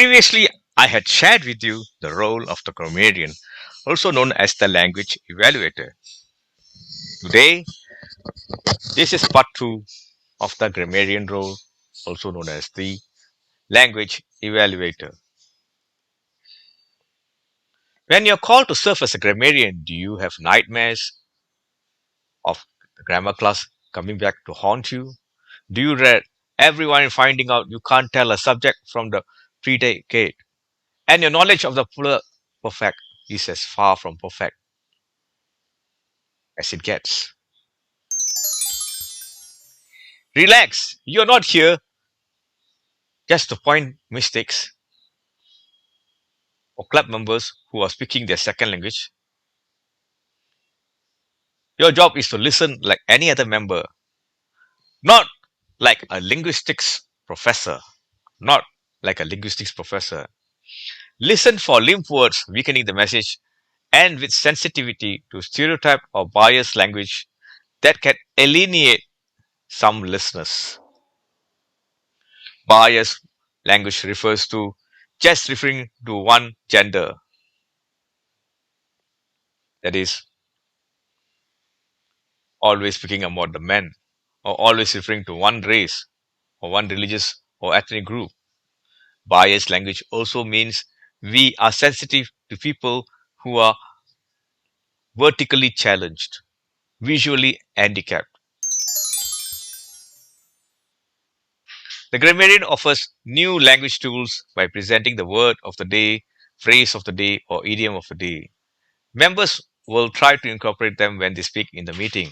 Previously, I had shared with you the role of the grammarian, also known as the language evaluator. Today, this is part 2 of the grammarian role, also known as the language evaluator. When you're called to serve as a grammarian, do you have nightmares of the grammar class coming back to haunt you? Do you dread everyone finding out you can't tell a subject from the predicate? And your knowledge of the plural perfect is as far from perfect as it gets. Relax, you're not here just to point mistakes or club members who are speaking their second language. Your job is to listen like any other member, not like a linguistics professor. Not like a linguistics professor. Listen for limp words weakening the message and with sensitivity to stereotype or biased language that can alienate some listeners. Biased language refers to just referring to one gender, that is, always speaking about the men, or always referring to one race, or one religious or ethnic group. Biased language also means we are sensitive to people who are vertically challenged, visually handicapped. The grammarian offers new language tools by presenting the word of the day, phrase of the day, or idiom of the day. Members will try to incorporate them when they speak in the meeting.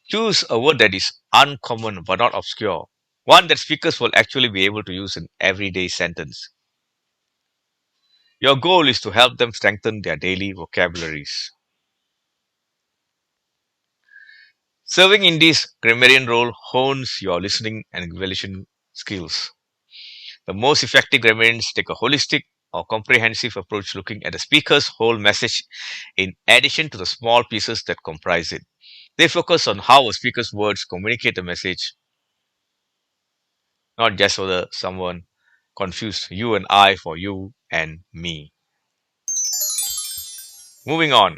Choose a word that is uncommon but not obscure, one that speakers will actually be able to use in everyday sentence. Your goal is to help them strengthen their daily vocabularies. Serving in this grammarian role hones your listening and evaluation skills. The most effective grammarians take a holistic or comprehensive approach looking at the speaker's whole message in addition to the small pieces that comprise it. They focus on how a speaker's words communicate the message, not just whether someone confused you and I for you and me. Moving on.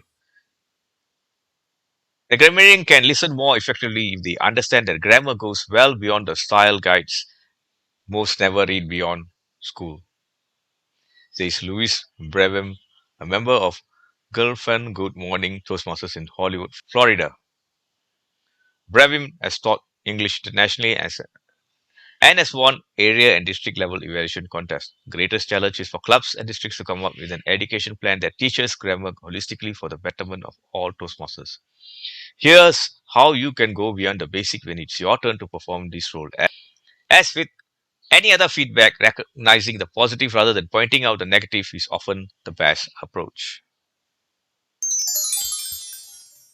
The grammarian can listen more effectively if they understand that grammar goes well beyond the style guides most never read beyond school, says Louis Brevin, a member of Girlfriend Good Morning Toastmasters in Hollywood, Florida. Brevin has taught English internationally and has won area and district level evaluation contests. Greatest challenge is for clubs and districts to come up with an education plan that teaches grammar holistically for the betterment of all Toastmasters. Here's how you can go beyond the basic when it's your turn to perform this role. As with any other feedback, recognizing the positive rather than pointing out the negative is often the best approach.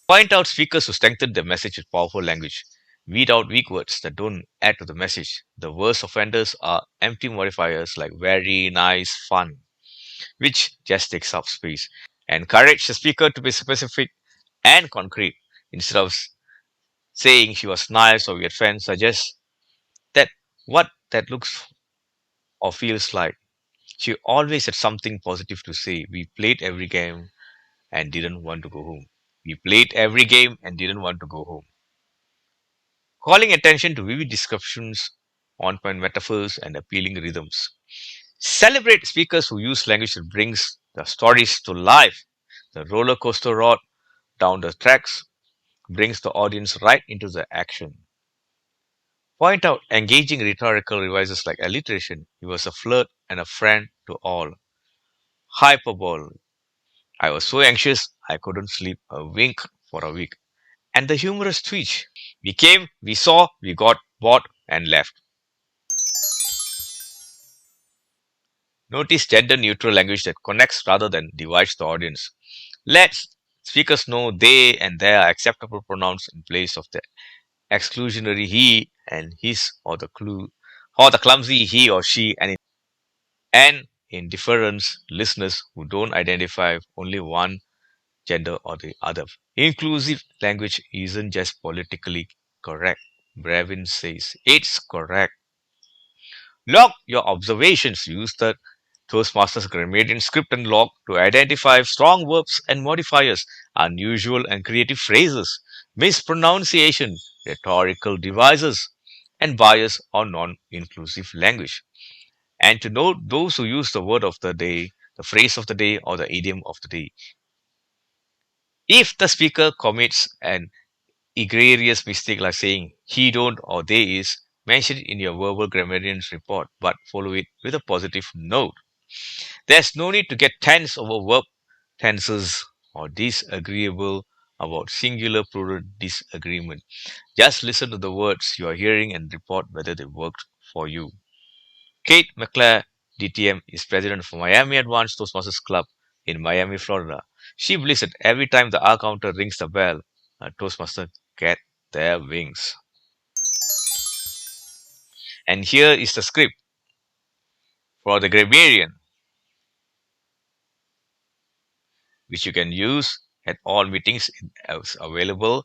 Point out speakers who strengthen their message with powerful language. Weed out weak words that don't add to the message. The worst offenders are empty modifiers like very, nice, fun, which just takes up space. Encourage the speaker to be specific and concrete. Instead of saying she was nice or we had friends, suggest that what that looks or feels like. She always had something positive to say. We played every game and didn't want to go home. We played every game and didn't want to go home. Calling attention to vivid descriptions, on point metaphors, and appealing rhythms. Celebrate speakers who use language that brings the stories to life. The roller coaster ride down the tracks brings the audience right into the action. Point out engaging rhetorical devices like alliteration. He was a flirt and a friend to all. Hyperbole. I was so anxious I couldn't sleep a wink for a week. And the humorous twitch. We came, we saw, we got bought and left. Notice gender neutral language that connects rather than divides the audience. Let speakers know they and their are acceptable pronouns in place of the exclusionary he and his or the clumsy he or she and in difference listeners who don't identify only one gender or the other. Inclusive language isn't just politically correct. Brevin says it's correct. Log your observations. Use the Toastmasters grammarian script and log to identify strong verbs and modifiers, unusual and creative phrases, mispronunciation, rhetorical devices, and bias or non-inclusive language. And to know those who use the word of the day, the phrase of the day, or the idiom of the day. If the speaker commits an egregious mistake like saying he don't or they is, mention it in your verbal grammarian's report, but follow it with a positive note. There's no need to get tense over verb tenses or disagreeable about singular plural disagreement. Just listen to the words you are hearing and report whether they worked for you. Kate McClare, DTM, is president of Miami Advanced Toastmasters Club in Miami, Florida. She believes that every time the R counter rings the bell, a Toastmaster get their wings. And here is the script for the Grammarian, which you can use at all meetings. It's available.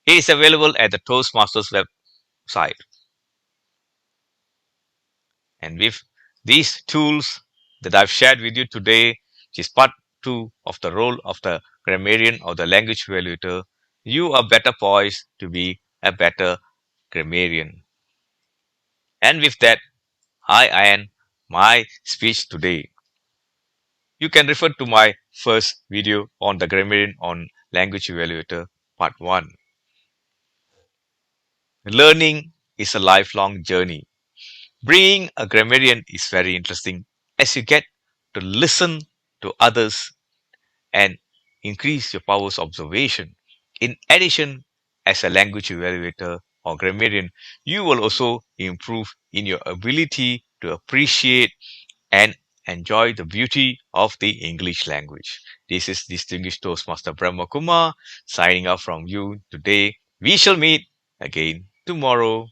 It is available at the Toastmasters website. And with these tools that I've shared with you today, which is part two of the role of the grammarian or the language evaluator, you are better poised to be a better grammarian. And with that, I end my speech today. You can refer to my first video on the grammarian on language evaluator part 1. Learning is a lifelong journey. Being a grammarian is very interesting as you get to listen to others and increase your powers of observation. In addition, as a language evaluator or grammarian, you will also improve in your ability to appreciate and enjoy the beauty of the English language. This is Distinguished Toastmaster Brahma Kumar signing off from you today. We shall meet again tomorrow.